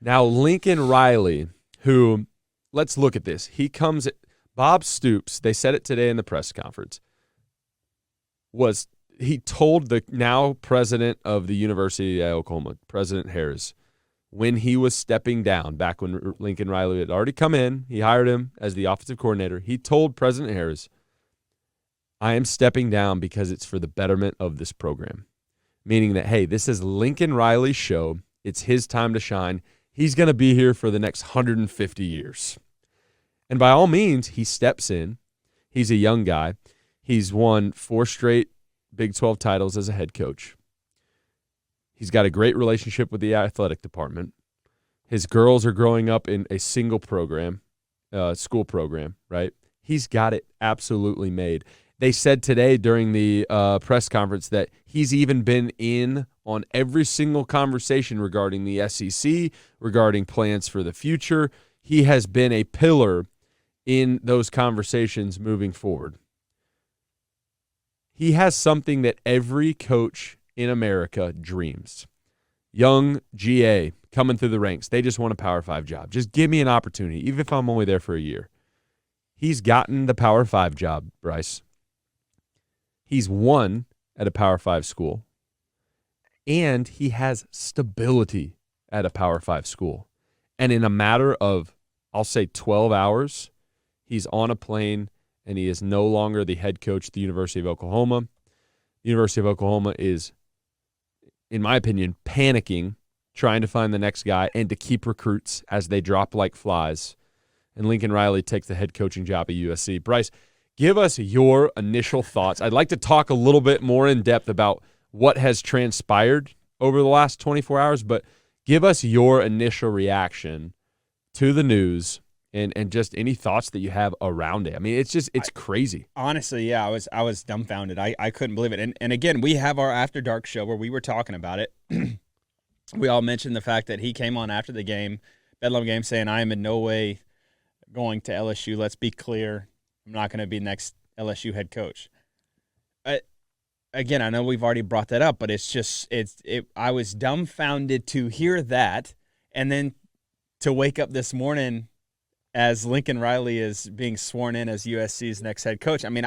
Now, Lincoln Riley, who, let's look at this. Bob Stoops, they said it today in the press conference, he told the now president of the University of Oklahoma, President Harris, when he was stepping down, back when Lincoln Riley had already come in, he hired him as the offensive coordinator. He told President Harris, I am stepping down because it's for the betterment of this program. Meaning that, hey, this is Lincoln Riley's show. It's his time to shine. He's going to be here for the next 150 years. And by all means, he steps in. He's a young guy. He's won 4 straight Big 12 titles as a head coach. He's got a great relationship with the athletic department. His girls are growing up in a single program, school program, right? He's got it absolutely made. They said today during the press conference that he's even been in on every single conversation regarding the SEC, regarding plans for the future. He has been a pillar in those conversations moving forward. He has something that every coach in America dreams. Young GA coming through the ranks. They just want a Power 5 job. Just give me an opportunity, even if I'm only there for a year. He's gotten the Power 5 job, Bryce. He's won at a Power 5 school. And he has stability at a Power 5 school. And in a matter of, I'll say 12 hours, he's on a plane and he is no longer the head coach at the University of Oklahoma. The University of Oklahoma is, in my opinion, panicking, trying to find the next guy and to keep recruits as they drop like flies. And Lincoln Riley takes the head coaching job at USC. Bryce, give us your initial thoughts. I'd like to talk a little bit more in depth about what has transpired over the last 24 hours, but give us your initial reaction to the news and just any thoughts that you have around it. I mean, it's crazy. Honestly, yeah, I was dumbfounded. I couldn't believe it. And again, we have our After Dark show where we were talking about it. We all mentioned the fact that he came on after the game, Bedlam game, saying, I am in no way going to LSU. Let's be clear. I'm not going to be next LSU head coach. Again, I know we've already brought that up, but I was dumbfounded to hear that, and then to wake up this morning as Lincoln Riley is being sworn in as USC's next head coach. I mean,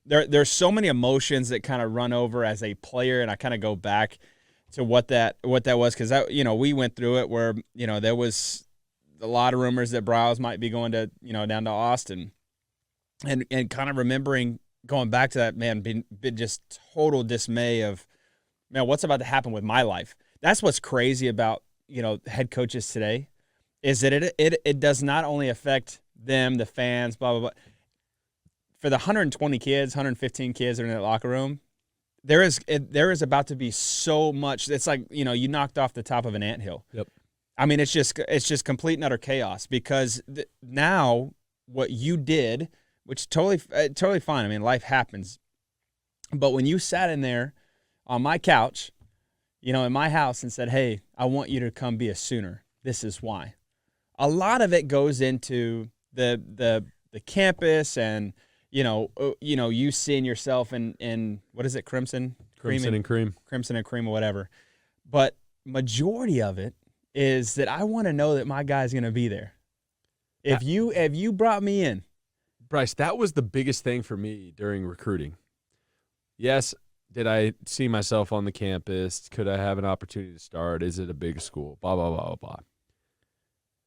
there's so many emotions that kind of run over as a player, and I kind of go back to what that was, because we went through it where there was a lot of rumors that Bryles might be going to down to Austin. And kind of remembering going back to that, man, been just total dismay of, man, what's about to happen with my life? That's what's crazy about, head coaches today, is that it does not only affect them, the fans, blah, blah, blah. For the 120 kids, 115 kids that are in that locker room, there is about to be so much. It's like, you knocked off the top of an anthill. Yep. I mean, it's just complete and utter chaos, because now what you did, which totally fine. I mean, life happens. But when you sat in there on my couch, in my house, and said, hey, I want you to come be a Sooner. This is why. A lot of it goes into the campus and, you seeing yourself in what is it, Crimson and Cream or whatever. But majority of it is that I want to know that my guy's going to be there. If you brought me in, Bryce, that was the biggest thing for me during recruiting. Yes, did I see myself on the campus? Could I have an opportunity to start? Is it a big school? Blah, blah, blah, blah, blah.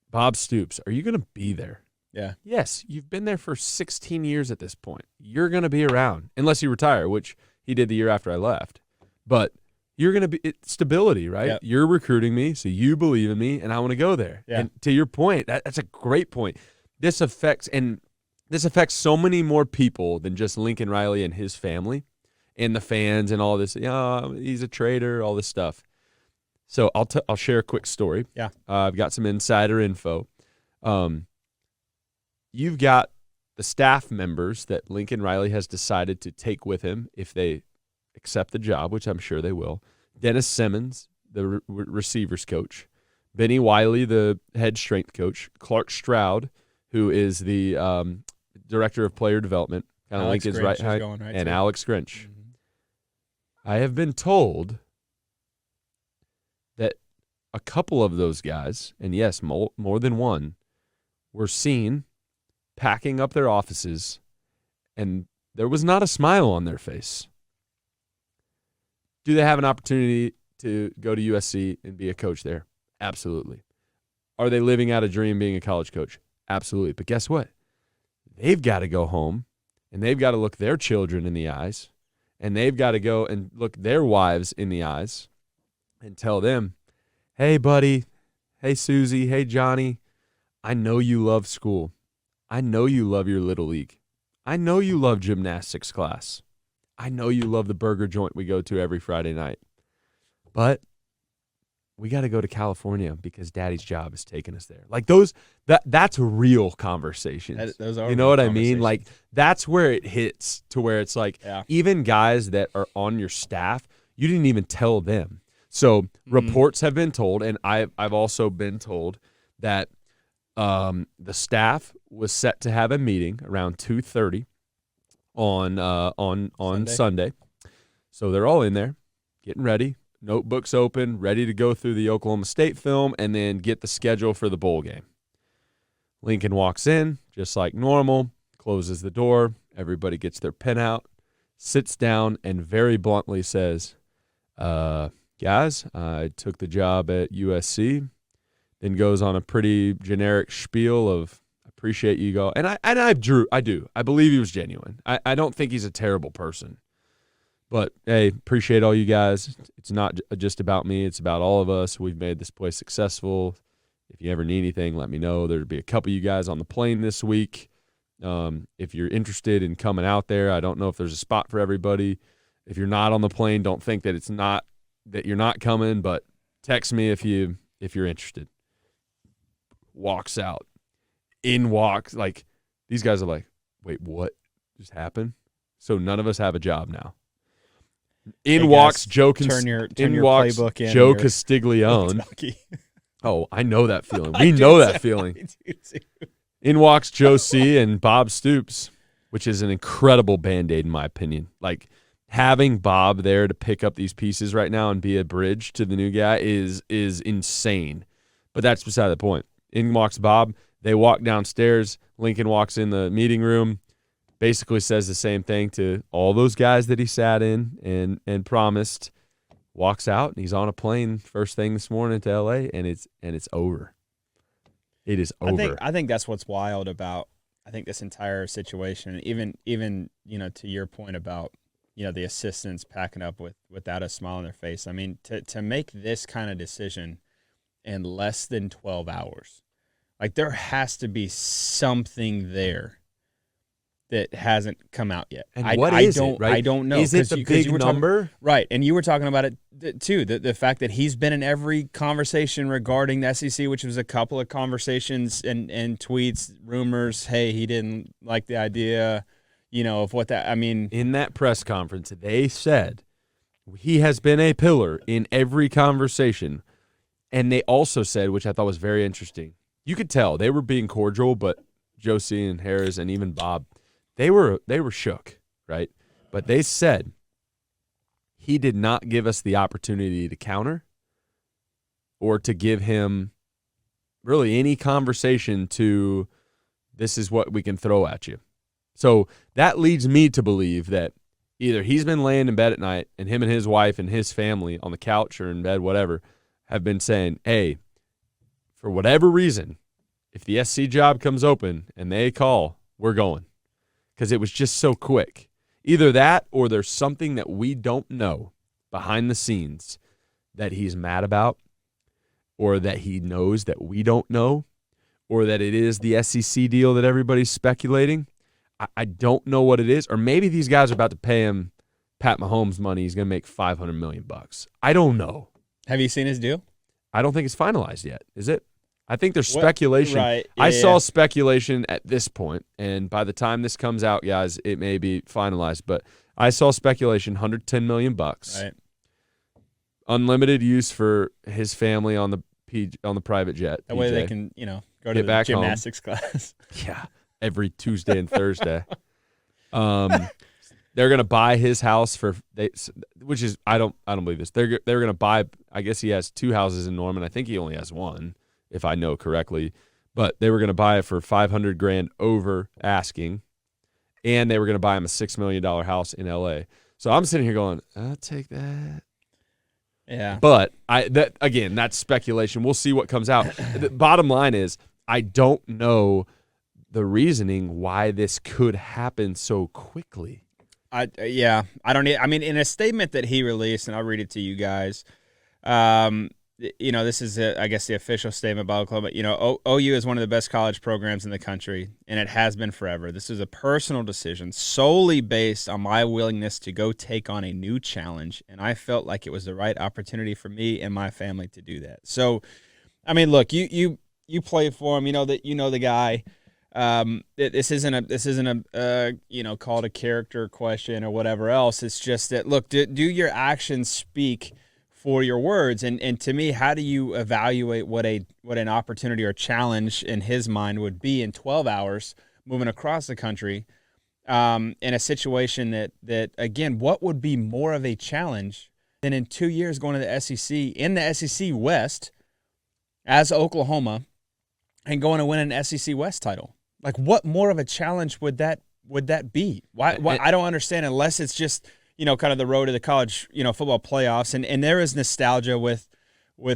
Bob Stoops, are you going to be there? Yeah. Yes, you've been there for 16 years at this point. You're going to be around, unless you retire, which he did the year after I left. But you're going to be stability, right? Yep. You're recruiting me, so you believe in me, and I want to go there. Yeah. And to your point, that's a great point. This affects so many more people than just Lincoln Riley and his family and the fans and all this. He's a traitor, all this stuff. So I'll share a quick story. Yeah. I've got some insider info. You've got the staff members that Lincoln Riley has decided to take with him if they accept the job, which I'm sure they will. Dennis Simmons, the receivers coach. Benny Wiley, the head strength coach. Clark Stroud, who is the director of player development, kind of Lincoln's right hand, and too. Alex Grinch. Mm-hmm. I have been told that a couple of those guys, and yes, more than one, were seen packing up their offices, and there was not a smile on their face. Do they have an opportunity to go to USC and be a coach there? Absolutely. Are they living out a dream being a college coach? Absolutely. But guess what? They've got to go home, and they've got to look their children in the eyes, and they've got to go and look their wives in the eyes and tell them, hey, buddy, hey, Susie, hey, Johnny, I know you love school. I know you love your little league. I know you love gymnastics class. I know you love the burger joint we go to every Friday night. But we got to go to California because Daddy's job is taking us there. Like that's real conversations. Those are, you know what I mean? Like that's where it hits to where it's like even guys that are on your staff, you didn't even tell them. So reports have been told, and I've also been told that the staff was set to have a meeting around 2:30 on Sunday. So they're all in there, getting ready. Notebooks open, ready to go through the Oklahoma State film and then get the schedule for the bowl game. Lincoln walks in, just like normal, closes the door. Everybody gets their pen out, sits down, and very bluntly says, guys, I took the job at USC. Then goes on a pretty generic spiel of, appreciate you go. And I do. I believe he was genuine. I don't think he's a terrible person. But, hey, appreciate all you guys. It's not just about me. It's about all of us. We've made this place successful. If you ever need anything, let me know. There'll be a couple of you guys on the plane this week. If you're interested in coming out there, I don't know if there's a spot for everybody. If you're not on the plane, don't think that that you're not coming, but text me if you're interested. Walks out. In walks, like, these guys are like, wait, what just happened? So none of us have a job now. In walks Joe playbook in Joe Castiglione. Oh, I know that feeling. We know that feeling. In walks Joe C. and Bob Stoops, which is an incredible Band-Aid in my opinion. Like having Bob there to pick up these pieces right now and be a bridge to the new guy is insane. But that's beside the point. In walks Bob. They walk downstairs. Lincoln walks in the meeting room. Basically says the same thing to all those guys that he sat in and promised, walks out, and he's on a plane first thing this morning to LA, and it's over. It is over. I think that's what's wild about this entire situation. Even to your point about the assistants packing up without a smile on their face. I mean, to make this kind of decision in less than 12 hours, like there has to be something there that hasn't come out yet. And what is it, right? I don't know. Is it the big number? Right, and you were talking about it too, the fact that he's been in every conversation regarding the SEC, which was a couple of conversations and tweets, rumors, hey, he didn't like the idea, of what that, I mean. In that press conference, they said he has been a pillar in every conversation, and they also said, which I thought was very interesting, you could tell they were being cordial, but Josie and Harris and even Bob, they were shook, right? But they said he did not give us the opportunity to counter or to give him really any conversation to this is what we can throw at you. So that leads me to believe that either he's been laying in bed at night and him and his wife and his family on the couch or in bed, whatever, have been saying, hey, for whatever reason, if the SC job comes open and they call, we're going. Because it was just so quick. Either that or there's something that we don't know behind the scenes that he's mad about or that he knows that we don't know or that it is the SEC deal that everybody's speculating. I don't know what it is. Or maybe these guys are about to pay him Pat Mahomes money. He's going to make $500 million. I don't know. Have you seen his deal? I don't think it's finalized yet. Is it? I think there's speculation. Right. Yeah, I saw speculation at this point, and by the time this comes out, guys, it may be finalized. But I saw speculation, $110 million. Right. Unlimited use for his family on the private jet. That way they can, go to the gymnastics class. Yeah, every Tuesday and Thursday. They're gonna buy his house which is I don't believe this. They're gonna buy. I guess he has 2 houses in Norman. I think he only has 1, if I know correctly. But they were gonna buy it for $500,000 over asking, and they were gonna buy him a $6 million house in L.A. So I'm sitting here going, I'll take that. Yeah. But that's speculation. We'll see what comes out. The bottom line is, I don't know the reasoning why this could happen so quickly. I don't. I mean, in a statement that he released, and I'll read it to you guys. This is, I guess, the official statement by Oklahoma. OU is one of the best college programs in the country, and it has been forever. This is a personal decision solely based on my willingness to go take on a new challenge, and I felt like it was the right opportunity for me and my family to do that. So, I mean, look, you play for him. You know the guy. This isn't a called a character question or whatever else. It's just that, look, do your actions speak for your words? And to me, how do you evaluate what an opportunity or challenge in his mind would be in 12 hours moving across the country, in a situation that again, what would be more of a challenge than in 2 years going to the SEC, in the SEC West as Oklahoma, and going to win an SEC West title? Like, what more of a challenge would that be? Why I don't understand, unless it's just, kind of the road to the college, football playoffs. And there is nostalgia with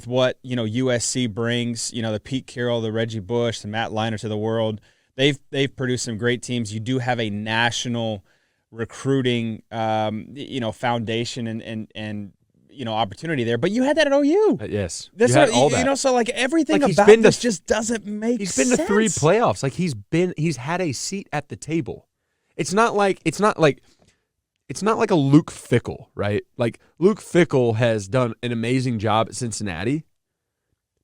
what, USC brings, the Pete Carroll, the Reggie Bush, the Matt Leinart of the world. They've produced some great teams. You do have a national recruiting, foundation and opportunity there, but you had that at OU. Yes, that's you had all that. So like everything like about this just doesn't make sense. He's been to 3 playoffs. Like he's had a seat at the table. It's not like a Luke Fickell, right? Like Luke Fickell has done an amazing job at Cincinnati,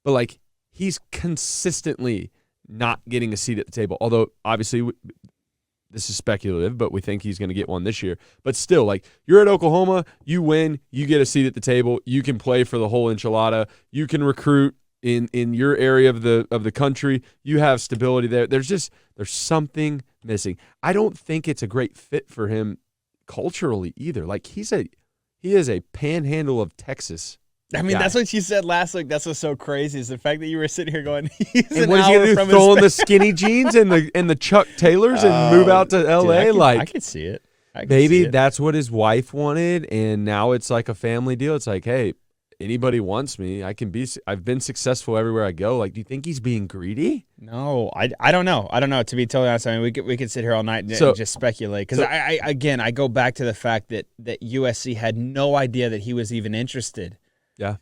but like he's consistently not getting a seat at the table. Although obviously this is speculative, but we think he's going to get one this year. But still, like, you're at Oklahoma, you win, you get a seat at the table, you can play for the whole enchilada, you can recruit in your area of the country, you have stability there. There's something missing. I don't think it's a great fit for him culturally either. Like, he is a panhandle of Texas. I mean, that's what you said last week. That's what's so crazy, is the fact that you were sitting here going, he's and what is he going to do, throw on the skinny jeans and the Chuck Taylors and move out to L.A.? Dude, I could see it. Maybe that's what his wife wanted, and now it's like a family deal. It's like, hey, anybody wants me, I've been successful everywhere I go. Like, do you think he's being greedy? No, I don't know. To be totally honest, I mean, we could sit here all night and just speculate. Because I go back to the fact that USC had no idea that he was even interested. Yeah.